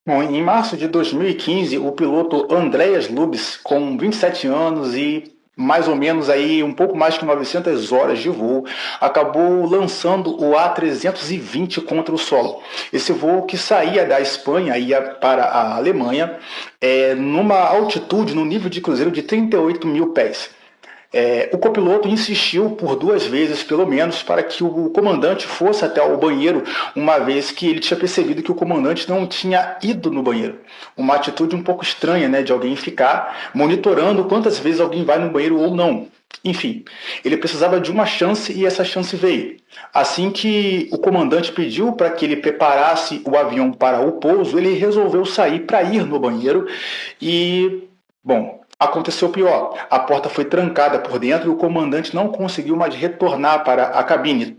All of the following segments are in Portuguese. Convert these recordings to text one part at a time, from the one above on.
Bom, em março de 2015, o piloto Andreas Lubitz, com 27 anos e mais ou menos aí um pouco mais que 900 horas de voo, acabou lançando o A320 contra o solo. Esse voo que saía da Espanha e ia para a Alemanha, numa altitude, no nível de cruzeiro de 38 mil pés. O copiloto insistiu por duas vezes, pelo menos, para que o comandante fosse até o banheiro, uma vez que ele tinha percebido que o comandante não tinha ido no banheiro. Uma atitude um pouco estranha, né, de alguém ficar monitorando quantas vezes alguém vai no banheiro ou não. Enfim, ele precisava de uma chance e essa chance veio. Assim que o comandante pediu para que ele preparasse o avião para o pouso, ele resolveu sair para ir no banheiro e, bom, aconteceu o pior. A porta foi trancada por dentro e o comandante não conseguiu mais retornar para a cabine.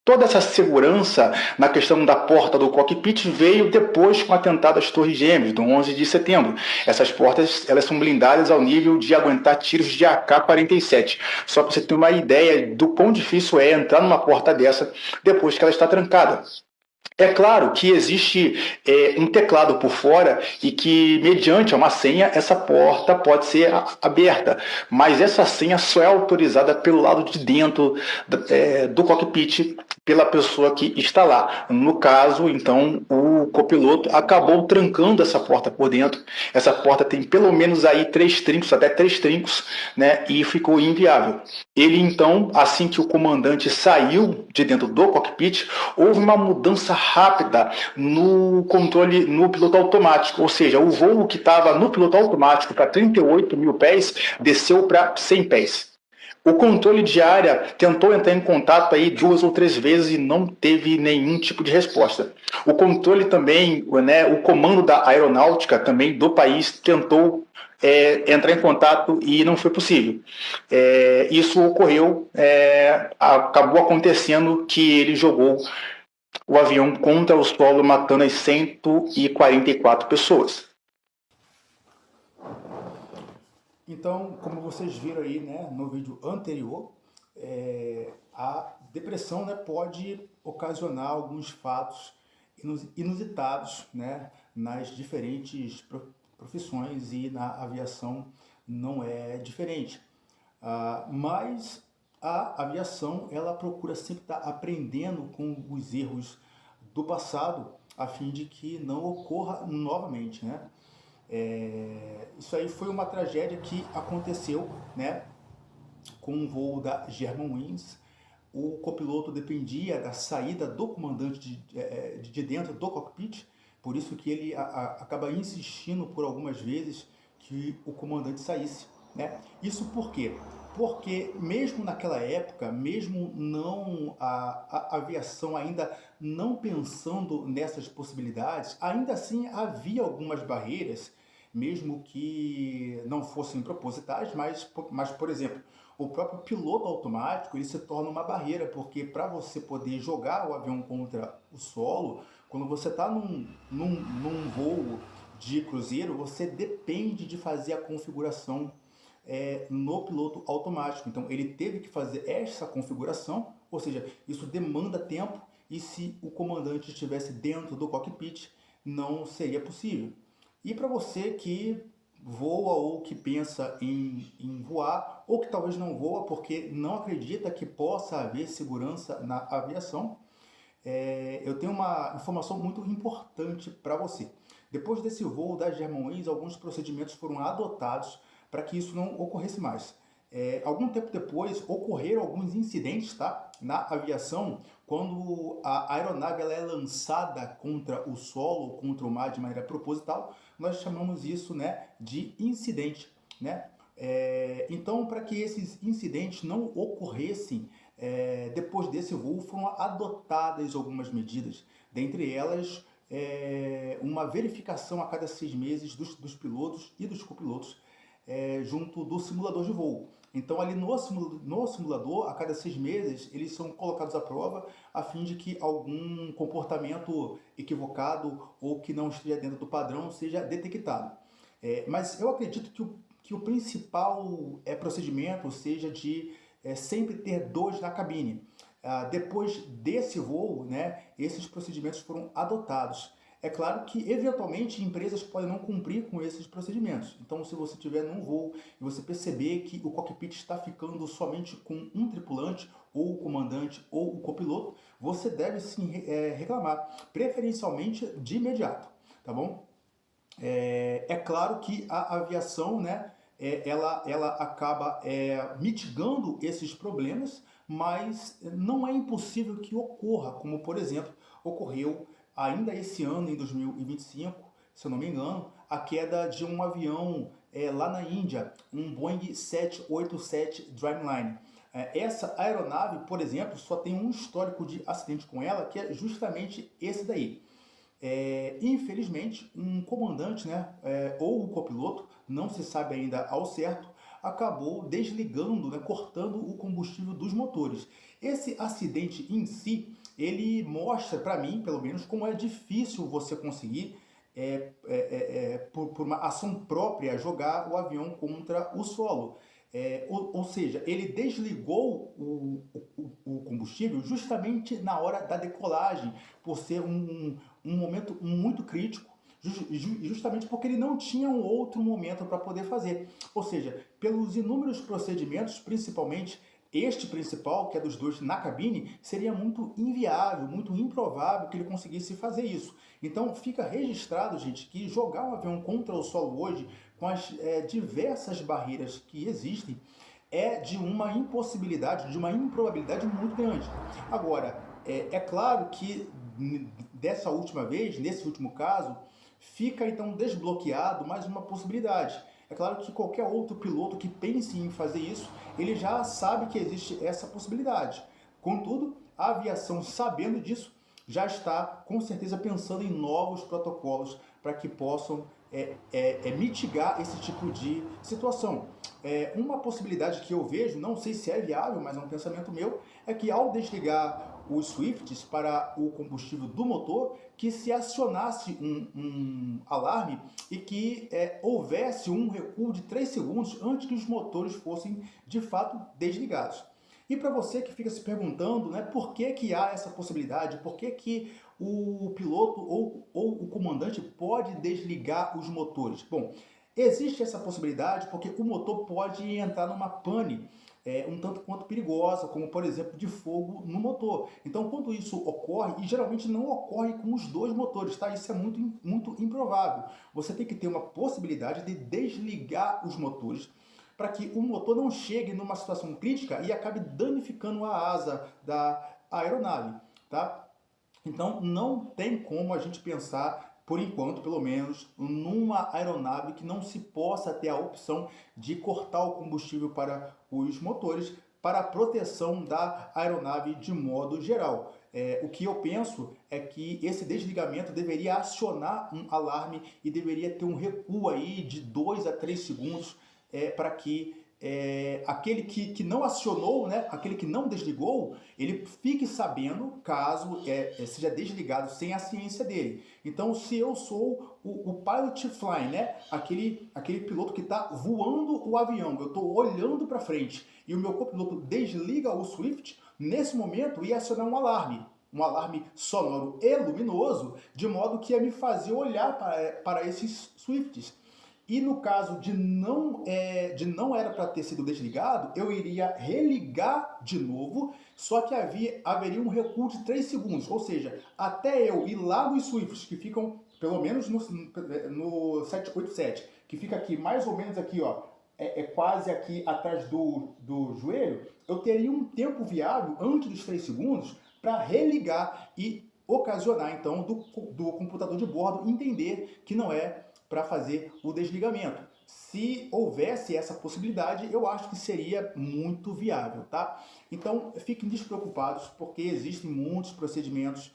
Toda essa segurança na questão da porta do cockpit veio depois com o atentado às Torres Gêmeas, do 11 de setembro. Essas portas elas são blindadas ao nível de aguentar tiros de AK-47. Só para você ter uma ideia do quão difícil é entrar numa porta dessa depois que ela está trancada. É claro que existe um teclado por fora e que, mediante uma senha, essa porta pode ser aberta, mas essa senha só é autorizada pelo lado de dentro do cockpit pela pessoa que está lá. No caso, então, o copiloto acabou trancando essa porta por dentro. Essa porta tem pelo menos aí três trincos, até três trincos, né? E ficou inviável. Ele então, assim que o comandante saiu de dentro do cockpit, houve uma mudança rápida no controle, no piloto automático, ou seja, o voo que estava no piloto automático para 38 mil pés desceu para 100 pés. O controle de área tentou entrar em contato aí duas ou três vezes e não teve nenhum tipo de resposta. O controle também, né, o comando da aeronáutica também do país tentou entrar em contato e não foi possível. Isso ocorreu, acabou acontecendo que ele jogou o avião contra o solo, matando as 144 pessoas. Então, como vocês viram aí, né, no vídeo anterior, a depressão, né, pode ocasionar alguns fatos inusitados, né, nas diferentes profissões, e na aviação não é diferente. Mas a aviação, ela procura sempre estar aprendendo com os erros do passado, a fim de que não ocorra novamente, né? Isso aí foi uma tragédia que aconteceu, né, com um voo da Germanwings. O copiloto dependia da saída do comandante de dentro do cockpit, por isso que ele acaba insistindo por algumas vezes que o comandante saísse, né? Isso por quê? Porque mesmo naquela época, mesmo não a aviação ainda não pensando nessas possibilidades, ainda assim havia algumas barreiras, mesmo que não fossem propositais, mas por exemplo, o próprio piloto automático ele se torna uma barreira, porque para você poder jogar o avião contra o solo, quando você está num voo de cruzeiro, você depende de fazer a configuração no piloto automático. Então ele teve que fazer essa configuração, ou seja, isso demanda tempo, e se o comandante estivesse dentro do cockpit, não seria possível. E para você que voa ou que pensa em voar, ou que talvez não voa porque não acredita que possa haver segurança na aviação, eu tenho uma informação muito importante para você. Depois desse voo da Germanwings, alguns procedimentos foram adotados para que isso não ocorresse mais. Algum tempo depois, ocorreram alguns incidentes, tá, na aviação, quando a aeronave ela é lançada contra o solo, contra o mar de maneira proposital, nós chamamos isso, né, de incidente, né? Então, para que esses incidentes não ocorressem, depois desse voo foram adotadas algumas medidas, dentre elas uma verificação a cada 6 meses dos pilotos e dos copilotos junto do simulador de voo. Então, ali no simulador, a cada 6 meses, eles são colocados à prova a fim de que algum comportamento equivocado ou que não esteja dentro do padrão seja detectado. Mas eu acredito que o principal procedimento seja de sempre ter dois na cabine. Depois desse voo, né, esses procedimentos foram adotados. É claro que, eventualmente, empresas podem não cumprir com esses procedimentos. Então, se você estiver num voo e você perceber que o cockpit está ficando somente com um tripulante, ou o comandante, ou o copiloto, você deve sim reclamar, preferencialmente de imediato, tá bom? É claro que a aviação, né, ela acaba mitigando esses problemas, mas não é impossível que ocorra, como por exemplo ocorreu ainda esse ano, em 2025, se eu não me engano, a queda de um avião lá na Índia, um Boeing 787 Dreamliner. Essa aeronave, por exemplo, só tem um histórico de acidente com ela, que é justamente esse daí. Infelizmente, um comandante, né, ou o copiloto, não se sabe ainda ao certo, acabou desligando, né, cortando o combustível dos motores. Esse acidente em si, ele mostra para mim, pelo menos, como é difícil você conseguir, por uma ação própria, jogar o avião contra o solo. Ou seja, ele desligou o combustível justamente na hora da decolagem, por ser um momento muito crítico, justamente porque ele não tinha um outro momento para poder fazer. Ou seja, pelos inúmeros procedimentos, principalmente este principal, que é dos dois na cabine, seria muito inviável, muito improvável que ele conseguisse fazer isso. Então fica registrado, gente, que jogar um avião contra o solo hoje, com as diversas barreiras que existem, é de uma impossibilidade, de uma improbabilidade muito grande. Agora, é claro que dessa última vez, nesse último caso, fica então desbloqueado mais uma possibilidade. É claro que qualquer outro piloto que pense em fazer isso, ele já sabe que existe essa possibilidade. Contudo, a aviação, sabendo disso, já está com certeza pensando em novos protocolos para que possam mitigar esse tipo de situação. Uma possibilidade que eu vejo, não sei se é viável, mas é um pensamento meu, é que ao desligar os Swifts para o combustível do motor, que se acionasse um alarme e que houvesse um recuo de 3 segundos antes que os motores fossem de fato desligados. E para você que fica se perguntando, né, por que há essa possibilidade, por que o piloto ou o comandante pode desligar os motores? Bom, existe essa possibilidade porque o motor pode entrar numa pane um tanto quanto perigosa, como por exemplo de fogo no motor. Então, quando isso ocorre, e geralmente não ocorre com os dois motores, tá? Isso é muito improvável. Você tem que ter uma possibilidade de desligar os motores para que o motor não chegue numa situação crítica e acabe danificando a asa da aeronave, tá? Então não tem como a gente pensar, por enquanto pelo menos, numa aeronave que não se possa ter a opção de cortar o combustível para os motores para a proteção da aeronave de modo geral. O que eu penso é que esse desligamento deveria acionar um alarme e deveria ter um recuo aí de 2 a 3 segundos para que aquele que não acionou, né, aquele que não desligou, ele fique sabendo caso seja desligado sem a ciência dele. Então, se eu sou o pilot flying, né, aquele piloto que está voando o avião, eu estou olhando para frente e o meu copiloto desliga o Swift, nesse momento ia acionar um alarme sonoro e luminoso, de modo que ia me fazer olhar para esses Swifts. E no caso de não era para ter sido desligado, eu iria religar de novo, só que haveria um recuo de 3 segundos, ou seja, até eu ir lá nos Swifts, que ficam pelo menos no 787, que fica aqui mais ou menos aqui, ó, quase aqui atrás do joelho, eu teria um tempo viável antes dos 3 segundos para religar e ocasionar então do computador de bordo entender que não é para fazer o desligamento. Se houvesse essa possibilidade, eu acho que seria muito viável, tá? Então, fiquem despreocupados, porque existem muitos procedimentos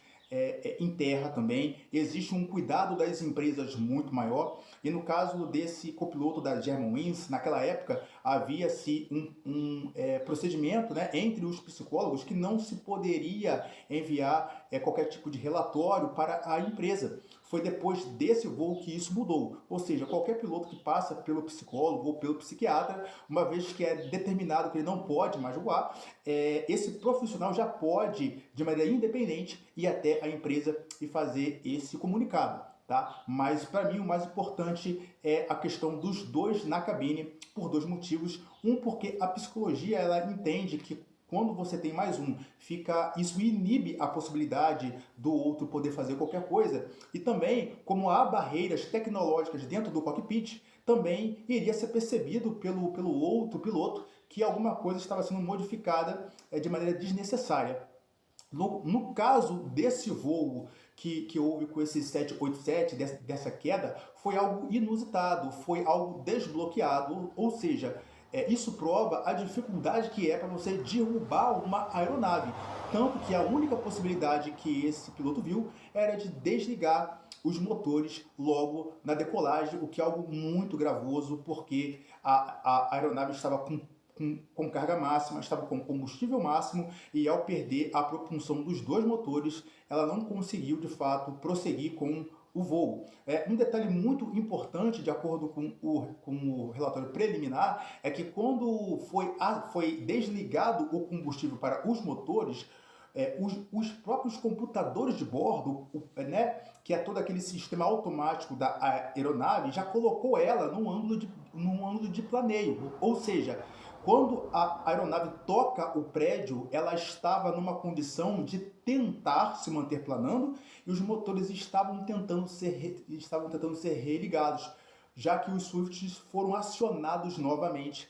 em terra também, existe um cuidado das empresas muito maior, e no caso desse copiloto da Germanwings, naquela época havia-se um procedimento, né, entre os psicólogos que não se poderia enviar qualquer tipo de relatório para a empresa. foi depois desse voo que isso mudou. Ou seja, qualquer piloto que passa pelo psicólogo ou pelo psiquiatra, uma vez que é determinado que ele não pode mais voar, esse profissional já pode, de maneira independente, ir até a empresa e fazer esse comunicado. Tá? Mas para mim o mais importante é a questão dos dois na cabine, por dois motivos. Um, porque a psicologia ela entende que quando você tem mais um, isso inibe a possibilidade do outro poder fazer qualquer coisa. E também, como há barreiras tecnológicas dentro do cockpit, também iria ser percebido pelo outro piloto que alguma coisa estava sendo modificada de maneira desnecessária. No caso desse voo que houve com esse 787, dessa queda, foi algo inusitado, foi algo desbloqueado, ou seja, isso prova a dificuldade que é para você derrubar uma aeronave. Tanto que a única possibilidade que esse piloto viu era de desligar os motores logo na decolagem, o que é algo muito gravoso, porque a aeronave estava com carga máxima, estava com combustível máximo e ao perder a propulsão dos dois motores, ela não conseguiu de fato prosseguir com o voo. Um detalhe muito importante, de acordo com o relatório preliminar, é que quando foi desligado o combustível para os motores, os próprios computadores de bordo, que é todo aquele sistema automático da aeronave, já colocou ela num ângulo de planeio, ou seja, quando a aeronave toca o prédio, ela estava numa condição de tentar se manter planando e os motores estavam tentando ser religados, já que os Swifts foram acionados novamente.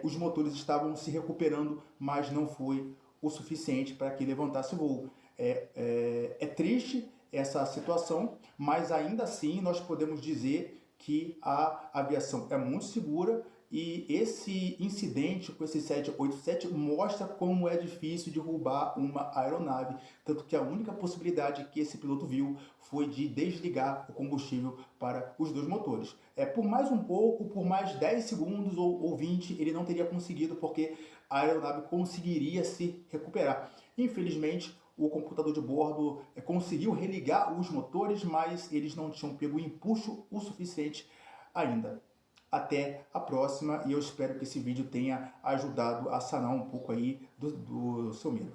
Os motores estavam se recuperando, mas não foi o suficiente para que levantasse o voo. É triste essa situação, mas ainda assim nós podemos dizer que a aviação é muito segura e esse incidente com esse 787 mostra como é difícil derrubar uma aeronave, tanto que a única possibilidade que esse piloto viu foi de desligar o combustível para os dois motores. Por mais um pouco, por mais 10 segundos ou 20, ele não teria conseguido, porque a aeronave conseguiria se recuperar. Infelizmente, o computador de bordo conseguiu religar os motores, mas eles não tinham pego empuxo o suficiente ainda. Até a próxima e eu espero que esse vídeo tenha ajudado a sanar um pouco aí do seu medo.